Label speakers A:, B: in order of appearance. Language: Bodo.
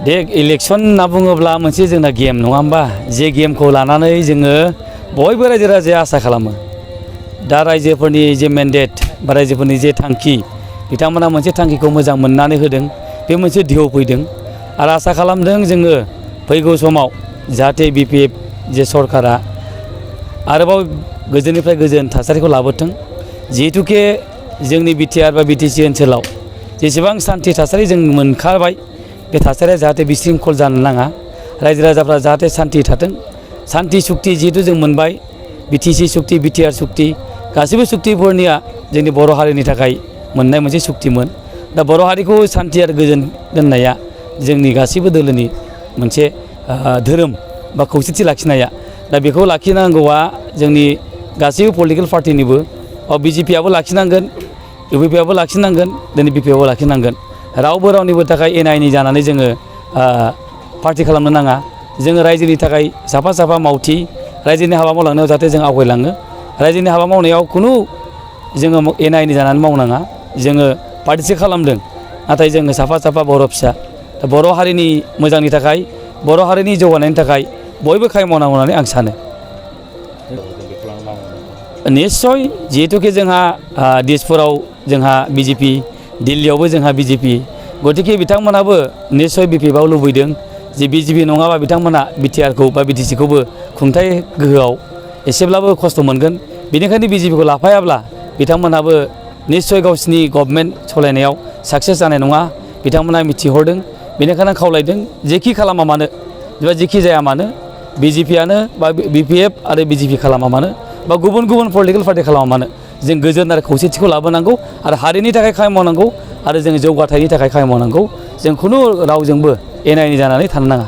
A: दे इलेक्सन होनना बुङोब्ला मोनसे जोंना गेम नङा होमबा जे गेमखौ लानानै जोङो बयबो रायजो राजाया आसा खालामो दा रायजोफोरनि जे मेन्डेट बा रायजोफोरनि जे थांखि बिथांमोना मोनसे थांखिखौ मोजां मोननानै होदों बे मोनसे ढेउ फैदों आरो आसा खालामदों जोङो फैगौ समाव जाहाथे BPF जे सरकारा आरोबाव गोजोननिफ्राय गोजोन थासारिखौ लाबोथों जिहेतुके जोंनि BTR बा BTC ओनसोलाव जेसेबां सान्थि थासारि जों मोनखाबाय बे थासारिया जाहाथे बिसिंखल जानो नाङा रायजो राजाफ्रा जाहाथे सान्थि थाथों सान्थि सुक्ति जिहेतु जों मोनबाय BTC सुक्ति BTR सुक्ति गासैबो सुक्तिफोरनिया जोंनि बर' हारिनि थाखाय मोननाय मोनसे सुक्तिमोन दा बर' हारिखौ सान्थि आरो गोजोन दोननाया जोंनि गासैबो दोलोनि मोनसे धोरोम बा खौसेथि लाखिनाया दा बेखौ लाखिनांगौआ जोंनि गासैबो पलिटिकेल पार्टिनिबो BJP आबो लाखिनांगोन UPP आबो लाखिनांगोन दिनै BPF आबो लाखिनांगोन रावबो रावनिबो थाखाय एना-एनि जानानै जोङो पार्टि खालामनो नाङा जोङो रायजोनि थाखाय साफा साफा मावथि रायजोनि हाबा मावलांनायाव जाहाथे जों आवगायलाङो रायजोनि हाबा मावनायाव खुनु जोङो एना-एनि जानानै मावनाङा जोङो पार्टिसो खालामदों नाथाय जोङो साफा साफा बर' फिसा बर' हारिनि मोजांनि थाखाय बर' हारिनि जौगानायनि थाखाय बयबो खामानि मावनांगौ होननानै आं सानो निस्सय जिहेतुके जोंहा दिसपुराव जोंहा BJP दिल्लीयावबो जोंहा BJP गतिके बिथांमोनाबो निस्सय BPF आव लुबैदों जे BJP नङाबा बिथांमोना BTR खौ बा BTC खौबो खुंथाय गोहोआव एसेब्लाबो खस्थ' मोनगोन बेनिखायनो BJP खौ लाफायाब्ला बिथांमोनाबो निस्सय गावसिनि गभर्नमेन्ट सालायनायाव साक्सेस जानाय नङा बिथांमोना मिथिहरदों बेनिखायनो खावलायदों जेखि खालामा मानो बा जेखि जाया मानो BJP आनो बा BPF आरो BJP खालामा मानो बा गुबुन गुबुन पलिटिकेल पार्टि खालामा मानो जों गोजोन आरो खौसेथिखौ लाबोनांगौ आरो हारिनि थाखाय खामानि मावनांगौ आरो जों जौगाथायनि थाखाय खामानि मावनांगौ जों खुनु रावजोंबो एना-एनि जानानै थानो नाङा